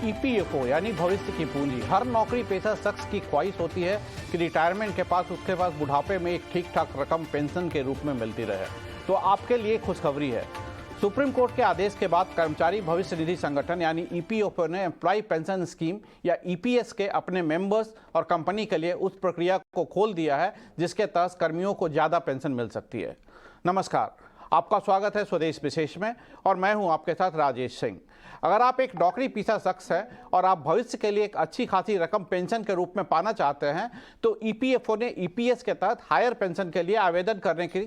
EPFO यानी भविष्य की पूंजी। हर नौकरी पेशा शख्स की ख्वाहिश होती है कि रिटायरमेंट के पास उसके पास बुढ़ापे में एक ठीक ठाक रकम पेंशन के रूप में मिलती रहे। तो आपके लिए खुशखबरी है, सुप्रीम कोर्ट के आदेश के बाद कर्मचारी भविष्य निधि संगठन यानी ईपीएफओ ने एम्प्लॉय पेंशन स्कीम या ईपीएस के अपने मेंबर्स और कंपनी के लिए उस प्रक्रिया को खोल दिया है जिसके तहत कर्मियों को ज़्यादा पेंशन मिल सकती है। नमस्कार, आपका स्वागत है स्वदेश विशेष में और मैं हूं आपके साथ राजेश सिंह। अगर आप एक नौकरी पेशा शख्स हैं और आप भविष्य के लिए एक अच्छी खासी रकम पेंशन के रूप में पाना चाहते हैं तो ईपीएफओ ने ईपीएस के तहत हायर पेंशन के लिए आवेदन करने की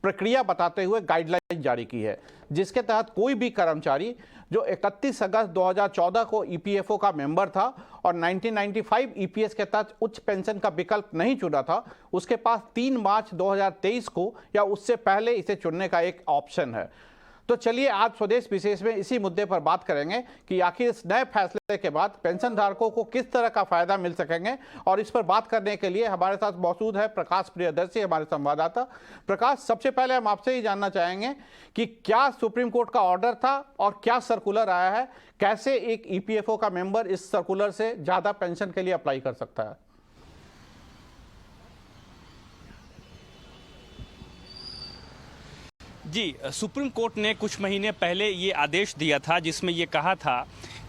प्रक्रिया बताते हुए गाइडलाइन जारी की है, जिसके तहत कोई भी कर्मचारी जो 31 अगस्त 2014 को ईपीएफओ का मेंबर था और 1995 ईपीएस के तहत उच्च पेंशन का विकल्प नहीं चुना था, उसके पास 3 मार्च 2023 को या उससे पहले इसे चुनने का एक ऑप्शन है। तो चलिए आज स्वदेश विशेष में इसी मुद्दे पर बात करेंगे कि आखिर इस नए फैसले के बाद पेंशन धारकों को किस तरह का फायदा मिल सकेंगे। और इस पर बात करने के लिए हमारे साथ मौजूद है प्रकाश प्रियदर्शी, हमारे संवाददाता। प्रकाश, सबसे पहले हम आपसे ही जानना चाहेंगे कि क्या सुप्रीम कोर्ट का ऑर्डर था और क्या सर्कुलर आया है, कैसे एक ईपीएफओ का मेंबर इस सर्कुलर से ज्यादा पेंशन के लिए अप्लाई कर सकता है? जी, सुप्रीम कोर्ट ने कुछ महीने पहले ये आदेश दिया था जिसमें ये कहा था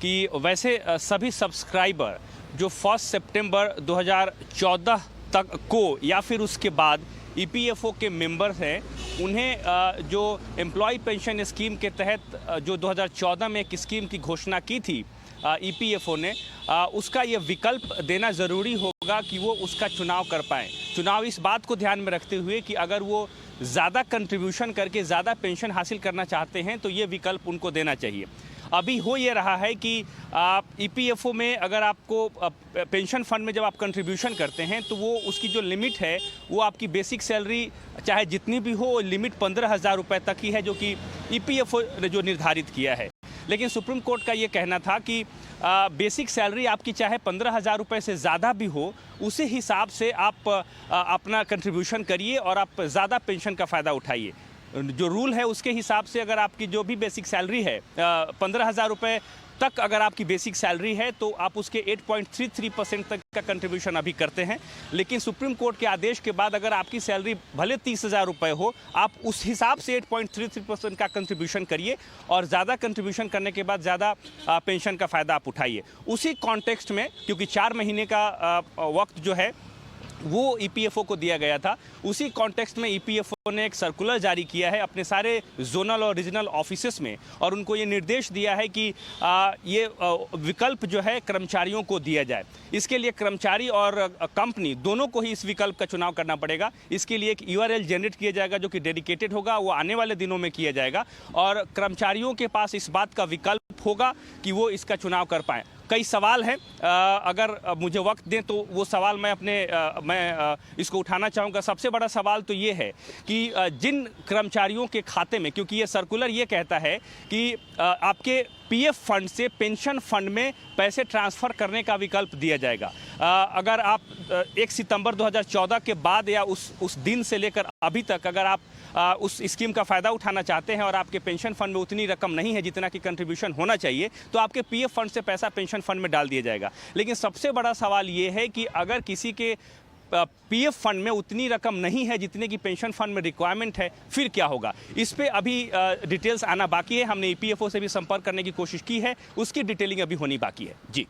कि वैसे सभी सब्सक्राइबर जो 1 सितंबर 2014 तक को या फिर उसके बाद ईपीएफओ के मेंबर्स हैं, उन्हें जो एम्प्लॉय पेंशन स्कीम के तहत जो 2014 में एक स्कीम की घोषणा की थी ईपीएफओ ने, उसका ये विकल्प देना ज़रूरी होगा कि वो उसका चुनाव कर पाएँ। चुनाव इस बात को ध्यान में रखते हुए कि अगर वो ज़्यादा कंट्रीब्यूशन करके ज़्यादा पेंशन हासिल करना चाहते हैं तो ये विकल्प उनको देना चाहिए। अभी हो ये रहा है कि आप ईपीएफओ में अगर आपको पेंशन फंड में जब आप कंट्रीब्यूशन करते हैं तो वो उसकी जो लिमिट है वो आपकी बेसिक सैलरी चाहे जितनी भी हो, लिमिट 15,000 रुपये तक ही है, जो कि ईपीएफओ ने जो निर्धारित किया है। लेकिन सुप्रीम कोर्ट का ये कहना था कि बेसिक सैलरी आपकी चाहे 15,000 रुपये से ज़्यादा भी हो, उसी हिसाब से आप अपना कंट्रीब्यूशन करिए और आप ज़्यादा पेंशन का फ़ायदा उठाइए। जो रूल है उसके हिसाब से अगर आपकी जो भी बेसिक सैलरी है 15,000 रुपये तक अगर आपकी बेसिक सैलरी है तो आप उसके 8.33% तक का कंट्रीब्यूशन अभी करते हैं। लेकिन सुप्रीम कोर्ट के आदेश के बाद अगर आपकी सैलरी भले 30,000 रुपये हो, आप उस हिसाब से 8.33% का कंट्रीब्यूशन करिए और ज़्यादा कंट्रीब्यूशन करने के बाद ज़्यादा पेंशन का फ़ायदा आप उठाइए। उसी कॉन्टेक्स्ट में, क्योंकि 4 महीने का वक्त जो है वो ईपीएफओ को दिया गया था, उसी कॉन्टेक्स्ट में ईपीएफओ ने एक सर्कुलर जारी किया है अपने सारे जोनल और रीजनल ऑफिसेस में और उनको ये निर्देश दिया है कि ये विकल्प जो है कर्मचारियों को दिया जाए। इसके लिए कर्मचारी और कंपनी दोनों को ही इस विकल्प का चुनाव करना पड़ेगा। इसके लिए एक यूआरएल जनरेट किया जाएगा जो कि डेडिकेटेड होगा, वो आने वाले दिनों में किया जाएगा और कर्मचारियों के पास इस बात का विकल्प होगा कि वो इसका चुनाव कर पाएँ। कई सवाल हैं, अगर मुझे वक्त दें तो वो सवाल मैं इसको उठाना चाहूँगा। सबसे बड़ा सवाल तो ये है कि जिन कर्मचारियों के खाते में, क्योंकि ये सर्कुलर ये कहता है कि आपके पीएफ फंड से पेंशन फंड में पैसे ट्रांसफ़र करने का विकल्प दिया जाएगा। अगर आप 1 सितंबर 2014 के बाद या उस दिन से लेकर अभी तक अगर आप उस स्कीम का फ़ायदा उठाना चाहते हैं और आपके पेंशन फंड में उतनी रकम नहीं है जितना कि कंट्रीब्यूशन होना चाहिए, तो आपके पीएफ फंड से पैसा पेंशन फंड में डाल दिया जाएगा। लेकिन सबसे बड़ा सवाल ये है कि अगर किसी के पीएफ फंड में उतनी रकम नहीं है जितने की पेंशन फंड में रिक्वायरमेंट है, फिर क्या होगा? इस पे अभी डिटेल्स आना बाकी है। हमने ईपीएफओ से भी संपर्क करने की कोशिश की है, उसकी डिटेलिंग अभी होनी बाकी है। जी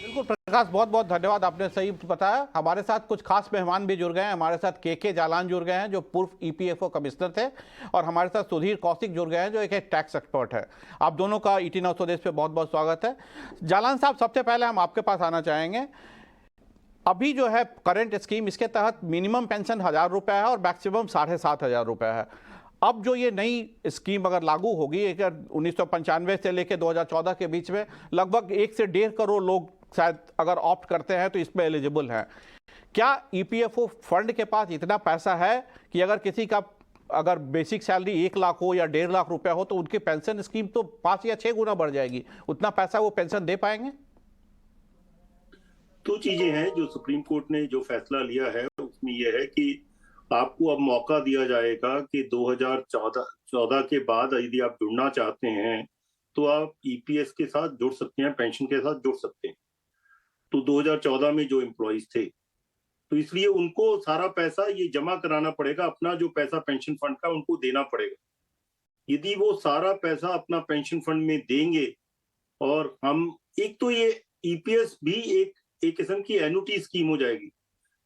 बिल्कुल प्रकाश, बहुत बहुत धन्यवाद, आपने सही बताया। हमारे साथ कुछ खास मेहमान भी जुड़ गए हैं। हमारे साथ के जालान जुड़ गए हैं जो पूर्व ईपीएफओ कमिश्नर थे और हमारे साथ सुधीर कौशिक जुड़ गए हैं जो एक टैक्स एक्सपर्ट है। आप दोनों का ईटी नाउ स्वदेश पे बहुत बहुत स्वागत है। जालान साहब, सबसे पहले हम आपके पास आना चाहेंगे। अभी जो है करंट स्कीम, इसके तहत मिनिमम पेंशन 1,000 रुपये है और मैक्सिमम 7,500 रुपये है। अब जो ये नई स्कीम अगर लागू होगी, 1995 से लेकर 2014 के बीच में लगभग 1 से 1.5 करोड़ लोग शायद अगर ऑप्ट करते हैं तो इसमें एलिजिबल हैं। क्या ईपीएफओ फंड के पास इतना पैसा है कि अगर किसी का अगर बेसिक सैलरी 1 लाख हो या 1.5 लाख रुपया हो तो उनकी पेंशन स्कीम तो 5 या 6 गुना बढ़ जाएगी? उतना पैसा वो पेंशन दे पाएंगे? 2 चीजें हैं जो सुप्रीम कोर्ट ने जो फैसला लिया है उसमें यह है कि आपको अब मौका दिया जाएगा कि 2014 के बाद यदि आप जुड़ना चाहते हैं तो आप ईपीएस के साथ जुड़ सकते हैं, पेंशन के साथ जुड़ सकते हैं। तो 2014 में जो एम्प्लॉइज थे, तो इसलिए उनको सारा पैसा ये जमा कराना पड़ेगा, अपना जो पैसा पेंशन फंड का उनको देना पड़ेगा। यदि वो सारा पैसा अपना पेंशन फंड में देंगे, और हम एक तो ये ईपीएस भी एक किस्म की एन्युटी स्कीम हो जाएगी।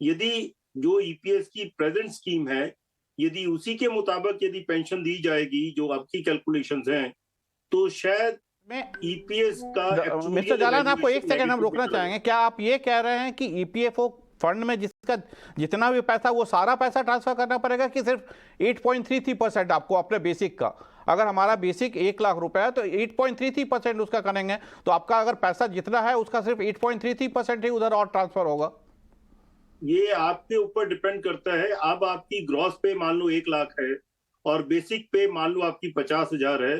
यदि जो ईपीएस की प्रेजेंट स्कीम है, यदि उसी के मुताबिक यदि पेंशन दी जाएगी जो आपकी कैलकुलेशंस हैं, तो शायद ईपीएस का मिस्टर जालान, आपको एक सेकंड हम रोकना चाहेंगे। क्या आप ये कह रहे हैं कि ईपीएफओ फंड में जिसका जितना भी पैसा, वो सारा पैसा ट्रांसफर करना पड़ेगा कि सिर्फ 8.33% आपको अपने बेसिक का? अगर हमारा बेसिक 1 लाख रुपए है तो 8.33% उसका करेंगे, तो आपका अगर पैसा जितना है उसका सिर्फ 8.33% ही उधर और ट्रांसफर होगा। ये आपके ऊपर डिपेंड करता है। अब आपकी ग्रॉस पे मान लो 1 लाख है और बेसिक पे मान लो आपकी 50,000 है।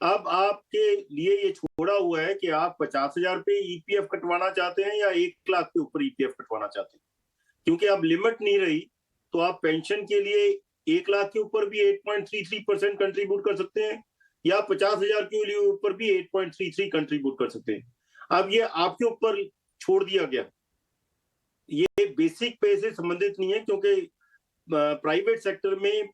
अब आपके लिए ये छोड़ा हुआ है कि आप 50,000 पे ईपीएफ कटवाना चाहते हैं या 1 लाख के ऊपर ईपीएफ कटवाना चाहते हैं। क्योंकि अब लिमिट नहीं रही, तो आप पेंशन के लिए 1 लाख के ऊपर भी 8.33% कंट्रीब्यूट कर सकते हैं, या 50,000 के लिए ऊपर भी 8.33 कंट्रीब्यूट कर सकते हैं। अब ये आपके ऊपर छोड़ दिया गया। ये बेसिक पे से संबंधित नहीं है, क्योंकि प्राइवेट सेक्टर में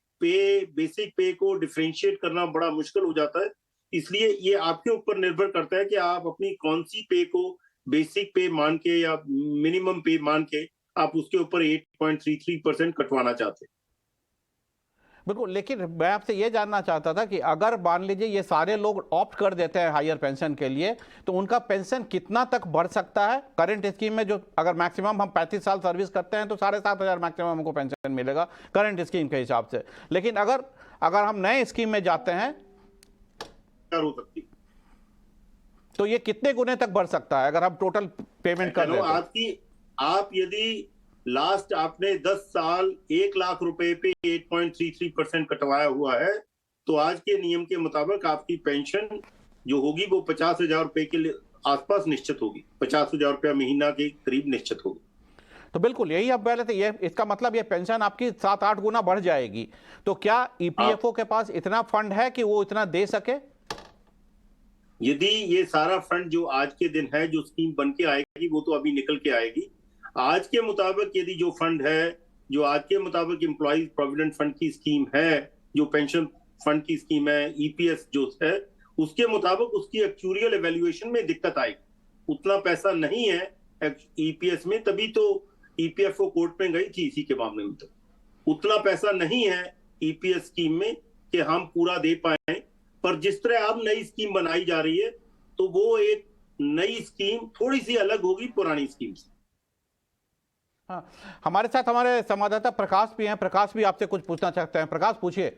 बेसिक पे को डिफरेंशिएट करना बड़ा मुश्किल हो जाता है। इसलिए ये आपके ऊपर निर्भर करता है कि आप अपनी कौन सी पे को बेसिक पे मान के या मिनिमम पे मान के आप उसके ऊपर 8.33% कटवाना चाहते हैं। बिल्कुल, लेकिन मैं आपसे ये जानना चाहता था कि अगर मान लीजिए ये सारे लोग ऑप्ट कर देते हैं हायर पेंशन के लिए, तो उनका पेंशन कितना तक बढ़ सकता है? करंट स्कीम में जो अगर मैक्सिमम हम 35 साल सर्विस करते हैं तो 7,500 मैक्सिमम हमको पेंशन मिलेगा करंट स्कीम के हिसाब से। लेकिन अगर हम नए स्कीम में जाते हैं हो सकती, तो ये कितने गुने तक बढ़ सकता है अगर हम टोटल पेमेंट कर रहे हैं? आप यदि लास्ट आपने 10 साल 1 लाख रुपए पे 8.33% कटवाया हुआ है, तो आज के नियम के मुताबिक आपकी पेंशन जो होगी वो 50,000 रुपए के आसपास निश्चित होगी। 50,000 रुपया महीना के करीब निश्चित होगी। तो बिल्कुल यही अब पहले थे, ये इसका मतलब ये पेंशन आपकी 7-8 गुना बढ़ जाएगी। तो क्या ईपीएफओ के पास इतना फंड है कि वो इतना दे सके? यदि ये सारा फंड जो आज के दिन है, जो स्कीम बन के आएगी, वो तो अभी निकल के आएगी। आज के मुताबिक यदि जो फंड है, जो आज के मुताबिक एम्प्लॉइज प्रोविडेंट फंड की स्कीम है, जो पेंशन फंड की स्कीम है, ईपीएस जो है, उसके मुताबिक उसकी एक्चुरियल एवेल्युएशन में दिक्कत आएगी। उतना पैसा नहीं है ईपीएस में, तभी तो ईपीएफओ कोर्ट में गई थी इसी के मामले में। तो उतना पैसा नहीं है ईपीएस स्कीम में कि हम पूरा दे पाए। पर जिस तरह अब नई स्कीम बनाई जा रही है, तो वो एक नई स्कीम थोड़ी सी अलग होगी पुरानी स्कीम से। हाँ, हमारे साथ हमारे संवाददाता प्रकाश भी हैं। प्रकाश भी आपसे कुछ पूछना चाहते हैं। प्रकाश, पूछिए।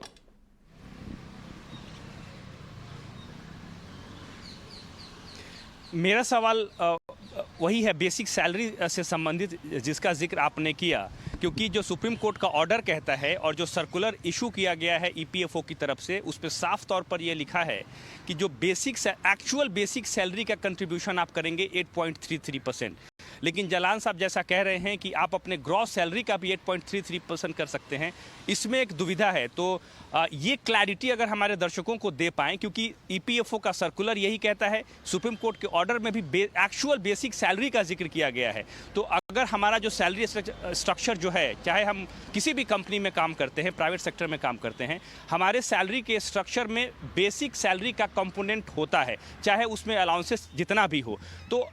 मेरा सवाल वही है, बेसिक सैलरी से संबंधित जिसका जिक्र आपने किया, क्योंकि जो सुप्रीम कोर्ट का ऑर्डर कहता है और जो सर्कुलर इशू किया गया है ईपीएफओ की तरफ से, उस पर साफ तौर पर यह लिखा है कि जो एक्चुअल बेसिक सैलरी का कंट्रीब्यूशन आप करेंगे 8.33%। लेकिन जलान साहब जैसा कह रहे हैं कि आप अपने ग्रॉस सैलरी का भी 8.33% कर सकते हैं। इसमें एक दुविधा है, तो ये क्लैरिटी अगर हमारे दर्शकों को दे पाएं, क्योंकि ईपीएफओ का सर्कुलर यही कहता है, सुप्रीम कोर्ट के ऑर्डर में भी एक्चुअल बेसिक सैलरी का जिक्र किया गया है। तो अगर हमारा जो सैलरी स्ट्रक्चर जो है, चाहे हम किसी भी कंपनी में काम करते हैं, प्राइवेट सेक्टर में काम करते हैं, हमारे सैलरी के स्ट्रक्चर में बेसिक सैलरी का कंपोनेंट होता है, चाहे उसमें अलाउंसेस जितना भी हो। तो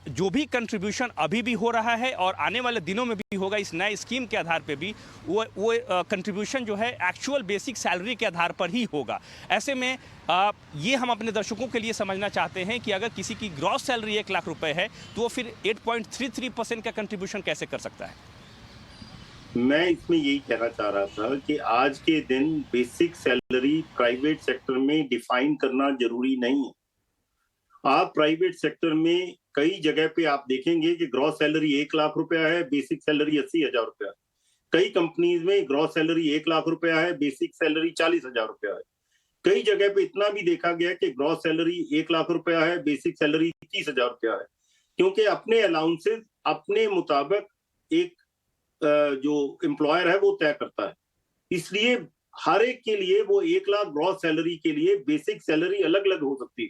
जो भी कंट्रीब्यूशन अभी भी हो रहा है और आने वाले दिनों में भी होगा इस नए स्कीम के आधार पे भी, वो कंट्रीब्यूशन जो है एक्चुअल बेसिक सैलरी के आधार पर ही होगा। ऐसे में ये हम अपने दर्शकों के लिए समझना चाहते हैं कि अगर किसी की ग्रॉस सैलरी 1 लाख रुपए है, तो वो फिर 8.33% का कंट्रीब्यूशन कैसे कर सकता है? मैं इसमें यही कहना चाह रहा था कि आज के दिन बेसिक सैलरी प्राइवेट सेक्टर में डिफाइन करना जरूरी नहीं है। आप प्राइवेट सेक्टर में कई जगह पे आप देखेंगे कि ग्रॉस सैलरी 1 लाख रुपया है, बेसिक सैलरी 80,000 रुपया है। कई कंपनीज में ग्रॉस सैलरी 1 लाख रुपया है, बेसिक सैलरी 40,000 रुपया है। कई जगह पे इतना भी देखा गया कि ग्रॉस सैलरी 1 लाख रुपया है, बेसिक सैलरी 30,000 रुपया है। क्योंकि अपने अलाउंसेस अपने मुताबिक एक जो एम्प्लॉयर है वो तय करता है। इसलिए हर एक के लिए वो 1 लाख ग्रॉस सैलरी के लिए बेसिक सैलरी अलग अलग हो सकती है।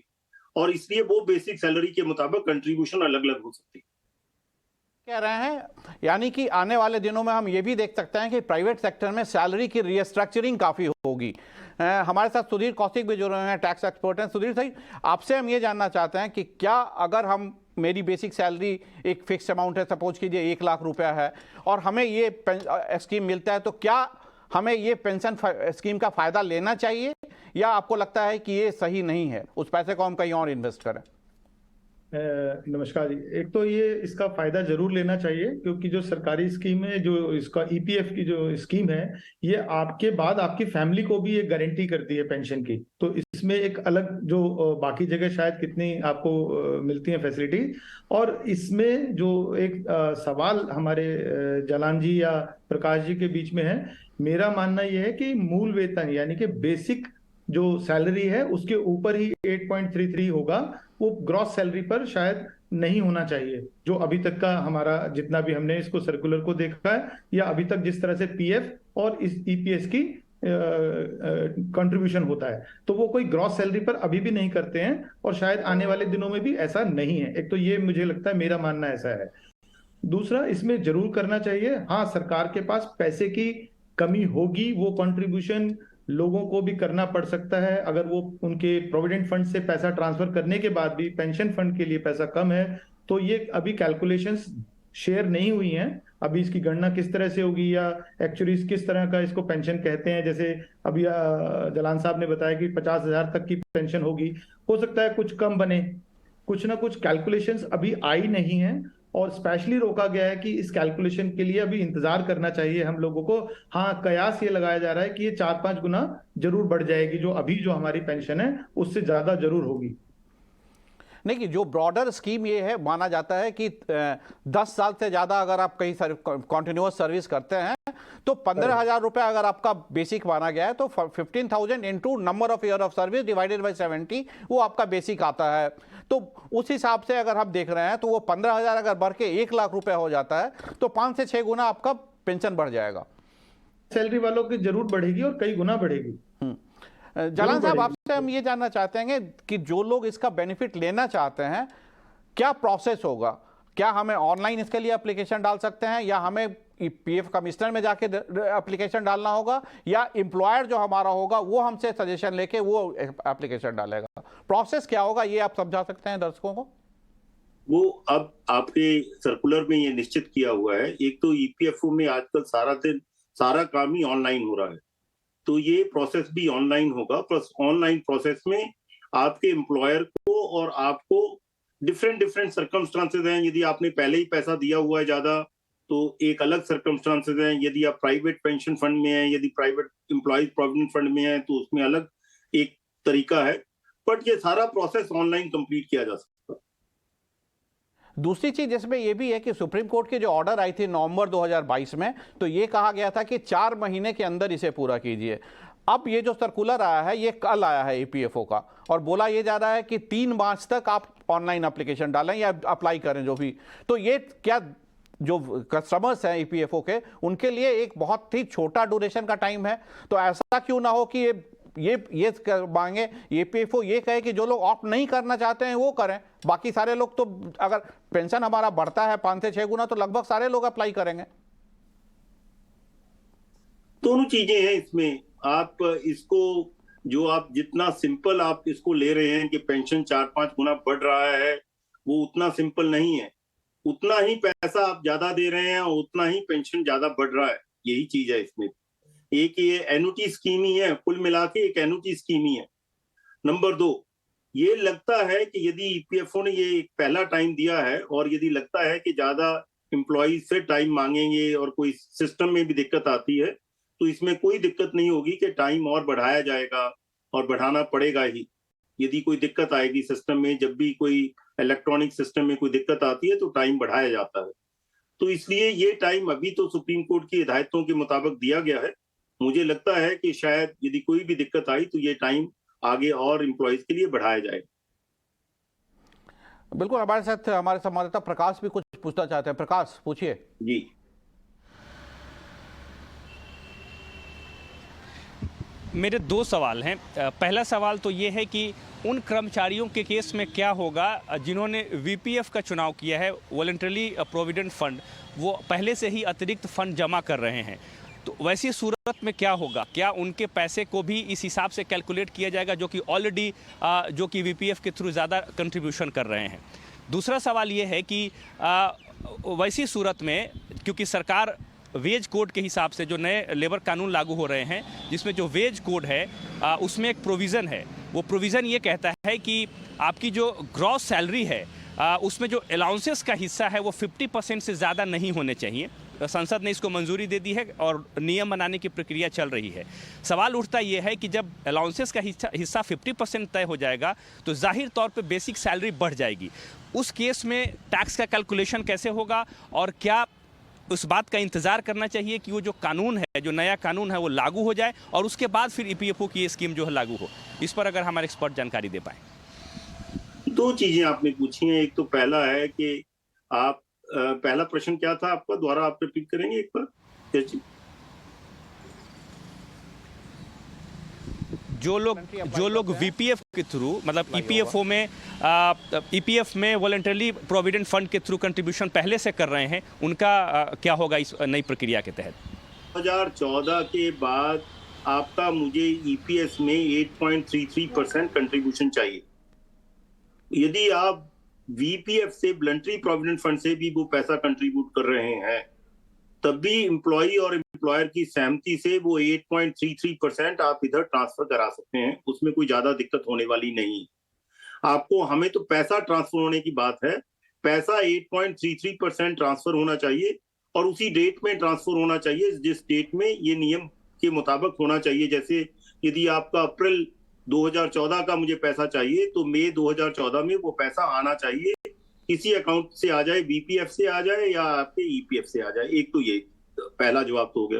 और इसलिए वो बेसिक सैलरी के मुताबिक कंट्रीब्यूशन अलग अलग हो सकती है। कह रहे हैं यानी कि आने वाले दिनों में हम ये भी देख सकते हैं कि प्राइवेट सेक्टर में सैलरी की रीस्ट्रक्चरिंग काफ़ी होगी। हमारे साथ सुधीर कौशिक भी जुड़े हुए हैं, टैक्स एक्सपर्ट हैं। सुधीर भाई, आपसे हम ये जानना चाहते हैं कि क्या अगर हम मेरी बेसिक सैलरी एक फिक्स अमाउंट है, सपोज कीजिए 1 लाख रुपया है, और हमें ये स्कीम मिलता है, तो क्या हमें ये पेंशन स्कीम का फ़ायदा लेना चाहिए, या आपको लगता है कि ये सही नहीं है, उस पैसे को हम कहीं और इन्वेस्ट करें? नमस्कार जी। एक तो ये इसका फायदा जरूर लेना चाहिए, क्योंकि जो सरकारी स्कीम है, जो इसका ईपीएफ की जो स्कीम है, ये आपके बाद आपकी फैमिली को भी एक गारंटी करती है पेंशन की। तो इसमें एक अलग जो बाकी जगह शायद कितनी आपको मिलती है फैसिलिटी। और इसमें जो एक सवाल हमारे जालान जी या प्रकाश जी के बीच में है, मेरा मानना यह है कि मूल वेतन यानी कि बेसिक जो सैलरी है उसके ऊपर ही 8.33 होगा, वो ग्रॉस सैलरी पर शायद नहीं होना चाहिए। जो अभी तक का हमारा जितना भी हमने इसको सर्कुलर को देखा है, या अभी तक जिस तरह से पीएफ और इस ईपीएस की कंट्रीब्यूशन होता है, तो वो कोई ग्रॉस सैलरी पर अभी भी नहीं करते हैं, और शायद आने वाले दिनों में भी ऐसा नहीं है। एक तो ये मुझे लगता है, मेरा मानना ऐसा है। दूसरा, इसमें जरूर करना चाहिए। हाँ, सरकार के पास पैसे की कमी होगी, वो कंट्रीब्यूशन लोगों को भी करना पड़ सकता है। अगर वो उनके प्रोविडेंट फंड से पैसा ट्रांसफर करने के बाद भी पेंशन फंड के लिए पैसा कम है, तो ये अभी कैलकुलेशंस शेयर नहीं हुई हैं। अभी इसकी गणना किस तरह से होगी, या एक्चुअली किस तरह का इसको पेंशन कहते हैं। जैसे अभी जलान साहब ने बताया कि 50,000 तक की पेंशन होगी, हो सकता है कुछ कम बने। कुछ ना कुछ कैलकुलेशंस अभी आई नहीं है, और स्पेशली रोका गया है कि इस कैलकुलेशन के लिए अभी इंतजार करना चाहिए हम लोगों को। हाँ, कयास ये लगाया जा रहा है कि ये 4-5 गुना जरूर बढ़ जाएगी, जो अभी जो हमारी पेंशन है उससे ज्यादा जरूर होगी। नहीं, कि जो ब्रॉडर स्कीम ये है, माना जाता है कि 10 साल से ज़्यादा अगर आप कहीं कॉन्टिन्यूअस सर्विस करते हैं तो 15,000 रुपये अगर आपका बेसिक माना गया है, तो 15,000 into number of year of service divided by 70 वो आपका बेसिक आता है। तो उस हिसाब से अगर हम देख रहे हैं तो वो 15,000 अगर बढ़ के 1 लाख रुपया हो जाता है तो 5 से 6 गुना आपका पेंशन बढ़ जाएगा। सैलरी वालों की जरूर बढ़ेगी और कई गुना बढ़ेगी। जालान साहब, आपसे हम ये जानना चाहते हैं कि जो लोग इसका बेनिफिट लेना चाहते हैं, क्या प्रोसेस होगा? क्या हमें ऑनलाइन इसके लिए एप्लीकेशन डाल सकते हैं, या हमें पीएफ कमिश्नर में जाके एप्लीकेशन डालना होगा, या एम्प्लॉयर जो हमारा होगा वो हमसे सजेशन लेके वो एप्लीकेशन डालेगा? प्रोसेस क्या होगा, ये आप समझा सकते हैं दर्शकों को? वो अब आपके सर्कुलर में ये निश्चित किया हुआ है। एक तो ईपीएफओ में आजकल सारा काम ही ऑनलाइन हो रहा है, तो ये प्रोसेस भी ऑनलाइन होगा। प्लस ऑनलाइन प्रोसेस में आपके एम्प्लॉयर को और आपको डिफरेंट सर्कमस्टांसेस हैं। यदि आपने पहले ही पैसा दिया हुआ है ज्यादा, तो एक अलग सर्कमस्टांसेस हैं। यदि आप प्राइवेट पेंशन फंड में हैं, यदि प्राइवेट एम्प्लॉयज प्रोविडेंट फंड में हैं, तो उसमें अलग एक तरीका है। बट ये सारा प्रोसेस ऑनलाइन कंप्लीट किया जा सकता है। दूसरी चीज इसमें यह भी है कि सुप्रीम कोर्ट की जो ऑर्डर आई थी नवंबर 2022 में, तो ये कहा गया था कि 4 महीने के अंदर इसे पूरा कीजिए। अब ये जो सर्कुलर आया है, ये कल आया है ईपीएफओ का, और बोला ये जा रहा है कि 3 मार्च तक आप ऑनलाइन एप्लीकेशन डालें या अप्लाई करें जो भी। तो ये क्या जो कस्टमर्स हैं ईपीएफओ के, उनके लिए एक बहुत ही छोटा ड्यूरेशन का टाइम है? तो ऐसा क्यों ना हो कि ये मांगे ईपीएफओ ये कहे कि जो लोग ऑप्ट नहीं करना चाहते हैं वो करें, बाकी सारे लोग तो, अगर पेंशन हमारा बढ़ता है 5 से 6 गुना, तो लगभग सारे लोग अप्लाई करेंगे। दोनों चीजें हैं इसमें। आप इसको जो आप जितना सिंपल आप इसको ले रहे हैं कि पेंशन 4-5 गुना बढ़ रहा है, वो उतना सिंपल नहीं है। उतना ही पैसा आप ज्यादा दे रहे हैं और उतना ही पेंशन ज्यादा बढ़ रहा है, यही चीज है इसमें। एक ये एनुटी स्कीम ही है, कुल मिला के एक एनुटी स्कीम ही है। नंबर 2, ये लगता है कि यदि ईपीएफओ ने ये पहला टाइम दिया है, और यदि लगता है कि ज्यादा एम्प्लॉइज से टाइम मांगेंगे और कोई सिस्टम में भी दिक्कत आती है, तो इसमें कोई दिक्कत नहीं होगी कि टाइम और बढ़ाया जाएगा, और बढ़ाना पड़ेगा ही। यदि कोई दिक्कत आएगी सिस्टम में, जब भी कोई इलेक्ट्रॉनिक सिस्टम में कोई दिक्कत आती है तो टाइम बढ़ाया जाता है। तो इसलिए ये टाइम अभी तो सुप्रीम कोर्ट की हिदायतों के मुताबिक दिया गया है। मुझे लगता है कि शायद यदि कोई भी दिक्कत आई तो ये टाइम आगे और एम्प्लॉइज के लिए बढ़ाया जाएगा। बिल्कुल, हमारे साथ हमारे संवाददाता प्रकाश भी कुछ पूछना चाहते हैं। प्रकाश, पूछिए। जी, मेरे दो सवाल हैं। पहला सवाल तो ये है कि उन कर्मचारियों के केस में क्या होगा जिन्होंने वीपीएफ का चुनाव किया है, वॉलंटरी प्रोविडेंट फंड, वो पहले से ही अतिरिक्त फंड जमा कर रहे हैं, तो वैसी सूरत में क्या होगा? क्या उनके पैसे को भी इस हिसाब से कैलकुलेट किया जाएगा जो कि ऑलरेडी जो कि वीपीएफ के थ्रू ज़्यादा कंट्रीब्यूशन कर रहे हैं? दूसरा सवाल ये है कि वैसी सूरत में क्योंकि सरकार वेज कोड के हिसाब से जो नए लेबर कानून लागू हो रहे हैं, जिसमें जो वेज कोड है उसमें एक प्रोविज़न है, वो प्रोविज़न ये कहता है कि आपकी जो ग्रॉस सैलरी है उसमें जो अलाउंसेस का हिस्सा है वो 50% से ज़्यादा नहीं होने चाहिए। संसद ने इसको मंजूरी दे दी है और नियम बनाने की प्रक्रिया चल रही है। सवाल उठता यह है कि जब अलाउंसेस का हिस्सा 50% तय हो जाएगा तो जाहिर तौर पे बेसिक सैलरी बढ़ जाएगी। उस केस में टैक्स का कैलकुलेशन कैसे होगा और क्या उस बात का इंतज़ार करना चाहिए कि वो जो कानून है, जो नया कानून है वो लागू हो जाए और उसके बाद फिर ईपीएफओ की ये स्कीम जो है लागू हो? इस पर अगर हमारे एक्सपर्ट जानकारी दे पाए। दो चीजें आपने पूछी हैं। एक तो पहला है कि आप पहला प्रश्न क्या था आपका, दोबारा आप रिपीट करेंगे एक बार? जो लोग वीपीएफ के थ्रू मतलब ईपीएफ में वॉलंटरी प्रोविडेंट फंड के थ्रू कंट्रीब्यूशन पहले से कर रहे हैं, उनका क्या होगा इस नई प्रक्रिया के तहत? 2014 के बाद आपका मुझे ईपीएस में 8.33% कंट्रीब्यूशन चाहिए। यदि आप वीपीएफ से, वॉलंटरी प्रोविडेंट फंड से भी वो पैसा कंट्रीब्यूट कर रहे हैं, तब भी एम्प्लॉई और एम्प्लॉयर की सहमति से वो 8.33% आप इधर ट्रांसफर करा सकते हैं। उसमें कोई ज्यादा दिक्कत होने वाली नहीं। आपको, हमें तो पैसा ट्रांसफर होने की बात है। पैसा 8.33% ट्रांसफर होना चाहिए और उसी डेट में ट्रांसफर होना चाहिए जिस डेट में ये नियम के मुताबिक होना चाहिए। जैसे यदि आपका अप्रैल 2014 का मुझे पैसा चाहिए तो मई 2014 में वो पैसा आना चाहिए, किसी अकाउंट से आ जाए, बीपीएफ से आ जाए या आपके ईपीएफ से आ जाए। एक तो ये पहला जवाब तो हो गया।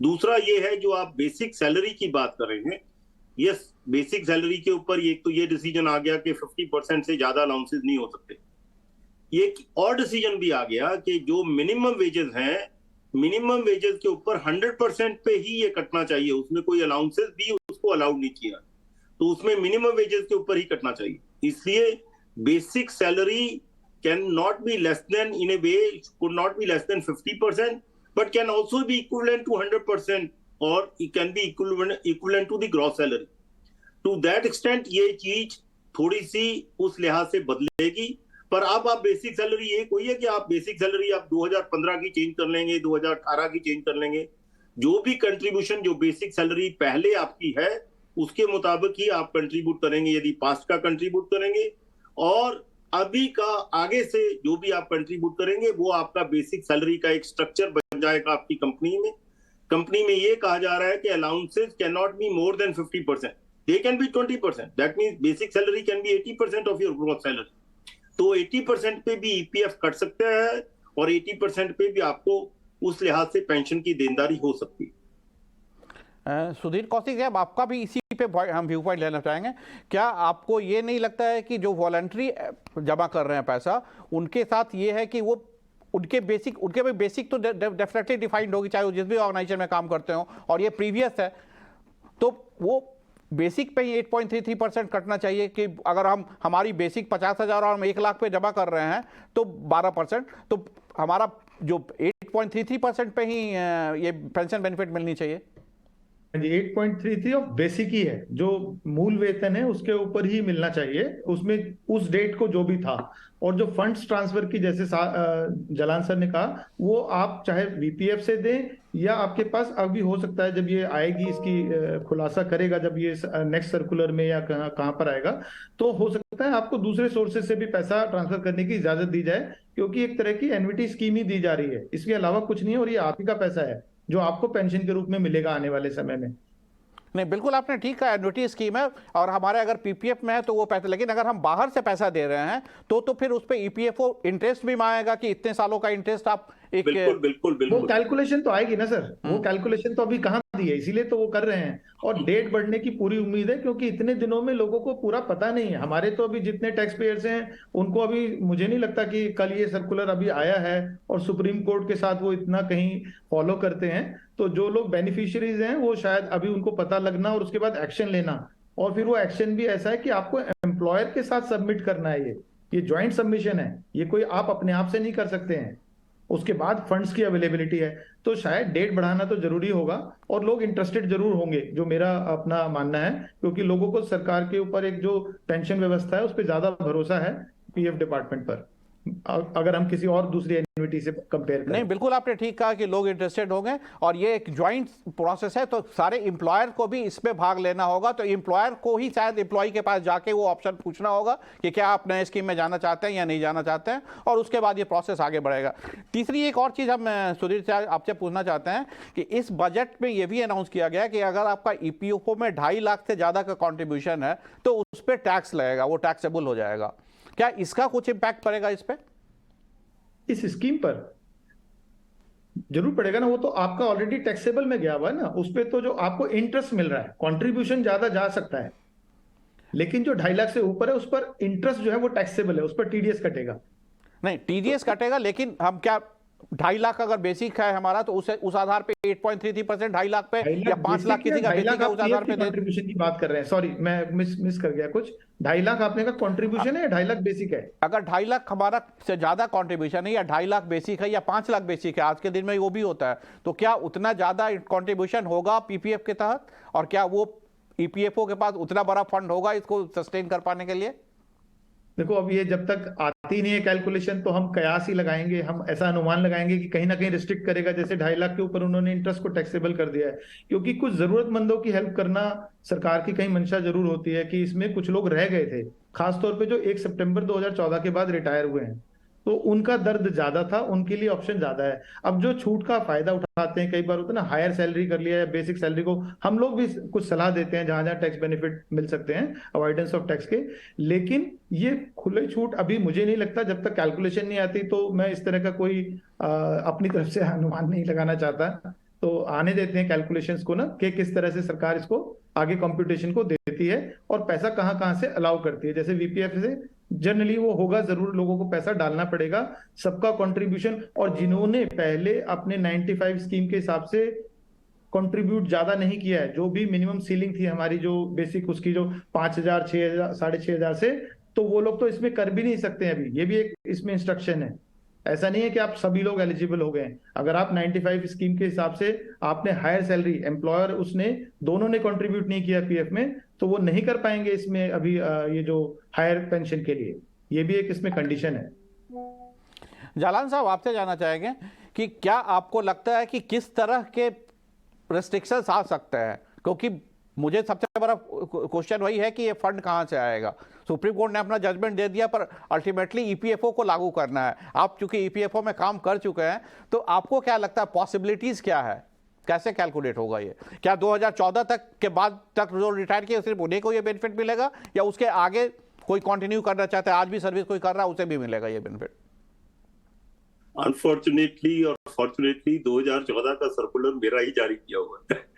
दूसरा ये है जो आप बेसिक सैलरी की बात कर रहे हैं, यस, बेसिक सैलरी के ऊपर एक तो ये डिसीजन आ गया कि 50% से ज्यादा अलाउंसेस नहीं हो सकते। एक और डिसीजन भी आ गया कि जो मिनिमम वेजेस हैं, मिनिमम वेजेस के ऊपर 100% पे ही ये कटना चाहिए, उसमें कोई अलाउंसेस भी उसको अलाउड नहीं किया, तो उसमें मिनिमम वेजेस के ऊपर ही कटना चाहिए। इसलिए basic salary can not be less than, in A way could not be less than 50%, but can also be equivalent to 100% or it can be equivalent to the gross salary. To that extent ये चीज थोड़ी सी उस लिहाज से बदलेगी। पर अब आप बेसिक सैलरी, ये कोई है कि आप बेसिक सैलरी आप 2015 की चेंज कर लेंगे, 2018 की चेंज कर लेंगे। जो भी कंट्रीब्यूशन, जो बेसिक सैलरी पहले आपकी है उसके मुताबिक ही आप कंट्रीब्यूट करेंगे, यदि पास्ट का कंट्रीब्यूट करेंगे, और अभी का आगे से जो भी आप कंट्रीब्यूट करेंगे वो आपका बेसिक सैलरी का एक स्ट्रक्चर बन जाएगा आपकी कंपनी में। कंपनी में ये कहा जा रहा है कि allowances can not be more than 50%, they can be 20%, that means basic salary can be 80% of your gross salary. तो 80% पे भी ईपीएफ कट सकता है और 80% पे भी आपको उस लिहाज से पेंशन की देनदारी हो सकती है। सुधीर कौशिक साहब, आपका भी इसी पे हम व्यू पॉइंट लेना चाहेंगे। क्या आपको ये नहीं लगता है कि जो वॉलंटरी जमा कर रहे हैं पैसा, उनके साथ ये है कि वो उनके भी बेसिक तो डेफिनेटली डिफाइंड होगी, चाहे वो जिस भी ऑर्गेनाइजेशन में काम करते हो, और ये प्रीवियस है, तो वो बेसिक पे ही 8.33% कटना चाहिए कि अगर हमारी बेसिक 50,000 और हम 1 लाख पे जमा कर रहे हैं तो 12%, तो हमारा जो 8.33% पे ही ये पेंशन बेनिफिट मिलनी चाहिए। 8.33 ऑफ बेसिक ही है, जो मूल वेतन है उसके ऊपर ही मिलना चाहिए, उसमें उस डेट को जो भी था। और जो फंड्स ट्रांसफर की, जैसे जलान सर ने कहा, वो आप चाहे वीपीएफ से दें या आपके पास अभी हो सकता है जब ये आएगी, इसकी खुलासा करेगा जब ये नेक्स्ट सर्कुलर में या कहाँ पर आएगा, तो हो सकता है आपको दूसरे सोर्सेज से भी पैसा ट्रांसफर करने की इजाजत दी जाए, क्योंकि एक तरह की एन्युटी स्कीम ही दी जा रही है, इसके अलावा कुछ नहीं है। और ये आप ही का पैसा है जो आपको पेंशन के रूप में मिलेगा आने वाले समय में। नहीं, बिल्कुल आपने ठीक कहा, एन्युटी स्कीम है और हमारे अगर पीपीएफ में है तो वो पैसा, लेकिन अगर हम बाहर से पैसा दे रहे हैं तो फिर उस पे ईपीएफओ इंटरेस्ट भी मांगेगा कि इतने सालों का इंटरेस्ट आप एक बिल्कुल। वो कैलकुलेशन तो आएगी ना सर, वो कैलकुलेशन तो अभी कहाँ ही है, इसीलिए तो वो कर रहे हैं। और डेट बढ़ने की पूरी उम्मीद है, क्योंकि इतने दिनों में लोगों को पूरा पता नहीं है। हमारे तो अभी जितने टैक्स पेयर्स हैं उनको अभी मुझे नहीं लगता कि कल ये सर्कुलर अभी आया है और सुप्रीम कोर्ट के साथ वो इतना कहीं फॉलो करते हैं। तो जो लोग बेनिफिशियरीज हैं वो शायद अभी उनको पता लगना और उसके बाद एक्शन लेना, और फिर वो एक्शन भी ऐसा है कि आपको एम्प्लॉयर के साथ सबमिट करना है। ये ज्वाइंट सबमिशन है, ये कोई आप अपने आप से नहीं कर सकते हैं। उसके बाद फंड्स की अवेलेबिलिटी है, तो शायद डेट बढ़ाना तो जरूरी होगा और लोग इंटरेस्टेड जरूर होंगे, जो मेरा अपना मानना है, क्योंकि लोगों को सरकार के ऊपर एक जो पेंशन व्यवस्था है उस पर ज्यादा भरोसा है पीएफ डिपार्टमेंट पर, अगर हम किसी और दूसरी एन्युटी से कंपेयर करें। नहीं, बिल्कुल आपने ठीक कहा कि लोग इंटरेस्टेड होंगे और ये एक ज्वाइंट प्रोसेस है, तो सारे एम्प्लॉयर को भी इसमें भाग लेना होगा। तो एम्प्लॉयर को ही शायद एम्प्लॉय के पास जाके वो ऑप्शन पूछना होगा कि क्या आप नए स्कीम में जाना चाहते हैं या नहीं जाना चाहते हैं, और उसके बाद ये प्रोसेस आगे बढ़ेगा। तीसरी एक और चीज़ हम सुधीर से आपसे पूछना चाहते हैं कि इस बजट में ये भी अनाउंस किया गया कि अगर आपका ईपीएफओ में 2.5 लाख से ज़्यादा का कॉन्ट्रीब्यूशन है तो उस पर टैक्स लगेगा, वो टैक्सेबल हो जाएगा। क्या इसका कुछ इम्पैक्ट पड़ेगा इस पर? इस स्कीम पर जरूर पड़ेगा ना, वो तो आपका ऑलरेडी टैक्सेबल में गया हुआ है ना। उस पे तो जो आपको इंटरेस्ट मिल रहा है, कंट्रीब्यूशन ज्यादा जा सकता है, लेकिन जो 2.5 लाख से ऊपर है उस पर इंटरेस्ट जो है वो टैक्सेबल है, उस पर टीडीएस कटेगा। नहीं, टीडीएस कटेगा, लेकिन हम क्या 2.5 लाख अगर बेसिक है हमारा तो उस आधार पे 8.33% 2.5 लाख पे या 5 लाख किसी का बेसिक है उस आधार पे कंट्रीब्यूशन की बात कर रहे हैं। सॉरी, मैं मिस कर गया कुछ। 2.5 लाख आपने कहा कंट्रीब्यूशन है या 2.5 लाख बेसिक है? अगर 2.5 लाख हमारा से ज्यादा कंट्रीब्यूशन है या 2.5 लाख बेसिक है या 5 लाख बेसिक है, आज के दिन में वो भी होता है, तो क्या उतना ज्यादा कंट्रीब्यूशन होगा पीपीएफ के तहत, और क्या वो ईपीएफओ के पास उतना बड़ा फंड होगा इसको सस्टेन कर पाने के लिए? देखो, अब ये जब तक आती नहीं है कैलकुलेशन तो हम कयास ही लगाएंगे, हम ऐसा अनुमान लगाएंगे कि कहीं ना कहीं रिस्ट्रिक्ट करेगा। जैसे 2.5 लाख के ऊपर उन्होंने इंटरेस्ट को टैक्सेबल कर दिया है, क्योंकि कुछ जरूरतमंदों की हेल्प करना सरकार की कहीं मंशा जरूर होती है कि इसमें कुछ लोग रह गए थे, खासतौर पे जो 1 सितंबर 2014 के बाद रिटायर हुए हैं, तो उनका दर्द ज्यादा था, उनके लिए ऑप्शन ज्यादा है। अब जो छूट का फायदा उठाते हैं, कई बार होता है ना, हायर सैलरी कर लिया या बेसिक सैलरी को, हम लोग भी कुछ सलाह देते हैं जहां जहां टैक्स बेनिफिट मिल सकते हैं अवॉइडेंस ऑफ टैक्स के। लेकिन ये खुले छूट अभी मुझे नहीं लगता, जब तक कैलकुलेशन नहीं आती तो मैं इस तरह का कोई अपनी तरफ से अनुमान नहीं लगाना चाहता। तो आने देते हैं कैलकुलेशंस को ना, कि किस तरह से सरकार इसको आगे कंप्यूटेशन को देती है और पैसा कहां कहां से अलाउ करती है। जैसे वीपीएफ से जनरली वो होगा जरूर, लोगों को पैसा डालना पड़ेगा, सबका कंट्रीब्यूशन। और जिन्होंने पहले अपने 95 स्कीम के हिसाब से कंट्रीब्यूट ज्यादा नहीं किया है, जो भी मिनिमम सीलिंग थी हमारी जो बेसिक उसकी जो 5,000 6,000 6,500 से, तो वो लोग तो इसमें कर भी नहीं सकते हैं अभी। ये भी एक इसमें इंस्ट्रक्शन है। ऐसा नहीं है कि आप सभी लोग एलिजिबल हो गए हैं। अगर आप 95 स्कीम के हिसाब से आपने हायर सैलरी, एम्प्लॉयर उसने दोनों ने कंट्रीब्यूट नहीं किया पीएफ में, तो वो नहीं कर पाएंगे इसमें अभी ये जो हायर पेंशन के लिए। ये भी एक इसमें कंडीशन है। जालान साहब, आपसे जानना चाहेंगे कि क्या आपको लगता है कि किस तरह के रेस्ट्रिक्शंस आ सकते हैं, क्योंकि मुझे सबसे बड़ा क्वेश्चन वही है कि ये फंड कहां से आएगा। सुप्रीम कोर्ट ने अपना जजमेंट दे दिया, पर अल्टीमेटली ईपीएफओ को लागू करना है। आप चूंकि ईपीएफओ में काम कर चुके हैं, तो आपको क्या लगता है पॉसिबिलिटीज क्या है, कैसे कैलकुलेट होगा ये? क्या 2014 तक के बाद तक जो रिटायर किए सिर्फ उन्हीं को ये बेनिफिट मिलेगा, या उसके आगे कोई कंटिन्यू करना चाहता है, आज भी सर्विस कोई कर रहा है, उसे भी मिलेगा ये बेनिफिट? अनफॉर्चुनेटली और फॉर्चुनेटली 2014 का सर्कुलर मेरा ही जारी किया हुआ है।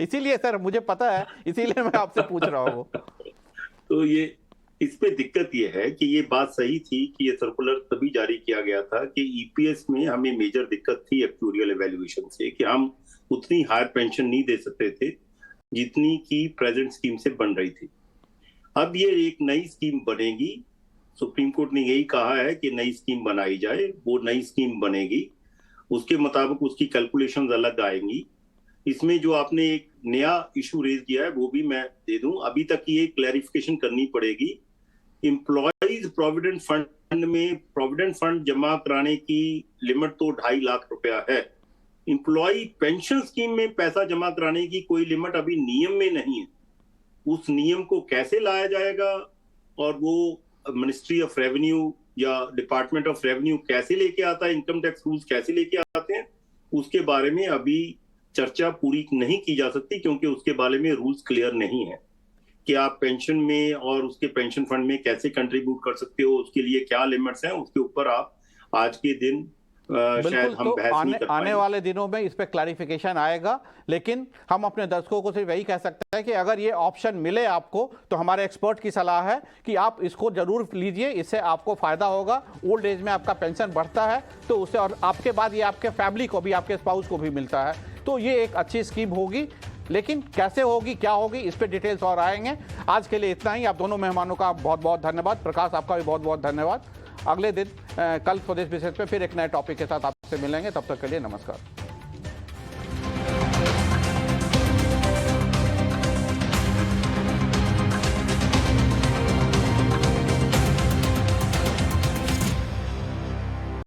इसीलिए सर मुझे पता है, इसीलिए मैं आपसे पूछ रहा हूँ। तो ये इस पे दिक्कत ये है कि ये बात सही थी कि ये सर्कुलर तभी जारी किया गया था कि ईपीएस में हमें मेजर दिक्कत थी एक्चुअरियल एवेल्युएशन से, कि हम उतनी हायर पेंशन नहीं दे सकते थे जितनी की प्रेजेंट स्कीम से बन रही थी। अब ये एक नई स्कीम बनेगी, सुप्रीम कोर्ट ने यही कहा है कि नई स्कीम बनाई जाए, वो नई स्कीम बनेगी, उसके मुताबिक उसकी कैलकुलेशंस अलग आएंगी। इसमें जो आपने एक नया इशू रेज किया है वो भी मैं दे दूं, अभी तक ये क्लैरिफिकेशन करनी पड़ेगी। एम्प्लॉइज प्रोविडेंट फंड में प्रोविडेंट फंड जमा कराने की लिमिट तो 2.5 लाख रुपया है। एम्प्लॉय पेंशन स्कीम में पैसा जमा कराने की कोई लिमिट अभी नियम में नहीं है। उस नियम को कैसे लाया जाएगा और वो मिनिस्ट्री ऑफ रेवेन्यू या डिपार्टमेंट ऑफ रेवेन्यू कैसे लेके आता है, इनकम टैक्स रूल्स कैसे लेके आते हैं, उसके बारे में अभी चर्चा पूरी नहीं की जा सकती, क्योंकि उसके बारे में रूल्स क्लियर नहीं है कि आप पेंशन में और उसके पेंशन फंड में कैसे कंट्रीब्यूट कर सकते हो, उसके लिए क्या लिमिट्स हैं। उसके ऊपर आप आज के दिन शायद बिल्कुल। हम तो बहस नहीं आने कर आने पाएंगे। वाले दिनों में इस पे क्लैरिफिकेशन आएगा, लेकिन हम अपने दर्शकों को सिर्फ यही कह सकते हैं कि अगर ये ऑप्शन मिले आपको तो हमारे एक्सपर्ट की सलाह है कि आप इसको जरूर लीजिए, इससे आपको फायदा होगा। ओल्ड एज में आपका पेंशन बढ़ता है तो उससे, और आपके बाद ये आपके फैमिली को भी, आपके स्पाउस को भी मिलता है, तो ये एक अच्छी स्कीम होगी। लेकिन कैसे होगी, क्या होगी, इस पे डिटेल्स और आएंगे। आज के लिए इतना ही। आप दोनों मेहमानों का बहुत बहुत धन्यवाद। प्रकाश, आपका भी बहुत बहुत धन्यवाद। अगले दिन कल स्वदेश विशेष पे फिर एक नए टॉपिक के साथ आपसे मिलेंगे। तब तक के लिए नमस्कार।